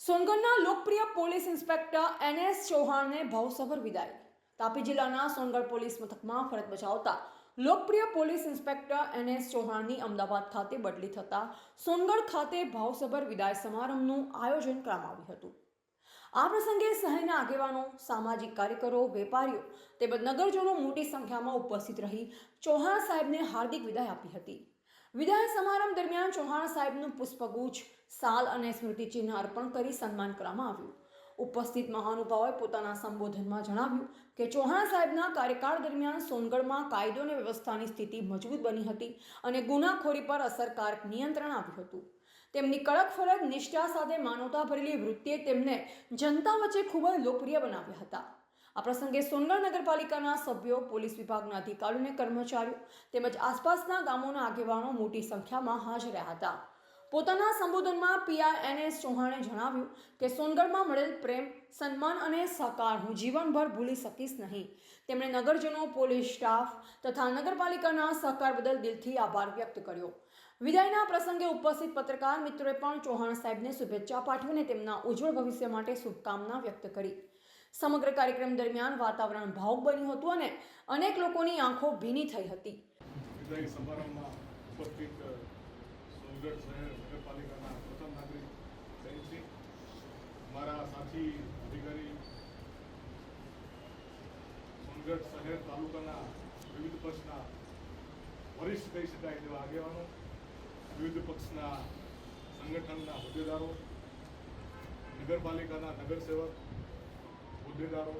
સોનગઢના લોકપ્રિય police inspector NS ચૌહાણને ભાવસભર વિદાય. તાપી જિલ્લાના સોનગઢ પોલીસ મથકમાં ફરજ બજાવતા લોકપ્રિય પોલીસ ઇન્સ્પેક્ટર NS ચૌહાણની અમદાવાદ ખાતે બદલી થતા સોનગઢ ખાતે ભાવસભર વિદાય સમારંભનું આયોજન કરવામાં આવ્યું હતું. આ પ્રસંગે શહેરના આગેવાનો, સામાજિક કાર્યકરો, વેપારીઓ તેમજ નગરજનો મોટી સંખ્યામાં ઉપસ્થિત રહી ચૌહાણ સાહેબને હાર્દિક વિદાય આપી હતી. વિદાય સમારંભ દરમિયાન ચૌહાણ સાહેબનું પુષ્પગુચ્છ, શાલ અને સ્મૃતિચિહ્ન અર્પણ કરી સન્માન કરવામાં આવ્યું. ઉપસ્થિત મહાનુભાવોએ પોતાના સંબોધનમાં જણાવ્યું કે ચૌહાણ સાહેબના કાર્યકાળ દરમિયાન સોનગઢમાં કાયદો અને વ્યવસ્થાની સ્થિતિ મજબૂત બની હતી અને ગુનાખોરી પર અસરકારક નિયંત્રણ આવ્યું હતું. તેમની કડક ફરજ, નિષ્ઠા સાથે માનવતાભરેલી વૃત્તિએ તેમને જનતા વચ્ચે ખૂબ જ લોકપ્રિય બનાવ્યા હતા. આ પ્રસંગે સોનગઢ નગરપાલિકાના સભ્યો, પોલીસ વિભાગના અધિકારીઓ અને કર્મચારીઓ તેમજ આસપાસના ગામોના આગેવાનો મોટી સંખ્યામાં હાજર રહ્યા હતા. પોતાના સંબોધનમાં PI NS ચૌહાણે જણાવ્યું કે સોનગઢમાં મળેલ પ્રેમ, સન્માન અને સહકાર હું જીવનભર ભૂલી શકીશ નહીં. તેમણે નગરજનો, પોલીસ સ્ટાફ તથા નગરપાલિકાના સહકાર બદલ દિલથી આભાર વ્યક્ત કર્યો. વિદાયના પ્રસંગે ઉપસ્થિત પત્રકાર મિત્રોએ પણ ચૌહાણ સાહેબને શુભેચ્છા પાઠવી અને તેમના ઉજ્જવળ ભવિષ્ય માટે શુભકામના વ્યક્ત કરી. સમગ્ર કાર્યક્રમ દરમિયાન વાતાવરણ ભાવુક બન્યું હતું અને અનેક લોકોની આંખો ભીની થઈ હતી. વિદાય સમારંભમાં ઉપસ્થિત સોનગઢ શહેર નગરપાલિકાના પ્રથમ નાગરિક સૈનિકશ્રી, મારા સાથી અધિકારી, સોનગઢ શહેર તાલુકાના વિવિધ પક્ષના વરિષ્ઠ કહી શકાય તેવા આગેવાનો, વિવિધ પક્ષના સંગઠનના હોદ્દેદારો, નગરપાલિકાના નગરસેવક, હોદ્દેદારો.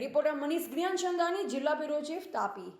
રિપોર્ટર મનીષ જ્ઞાનચંદાની, જિલ્લા બ્યુરો ચીફ, તાપી.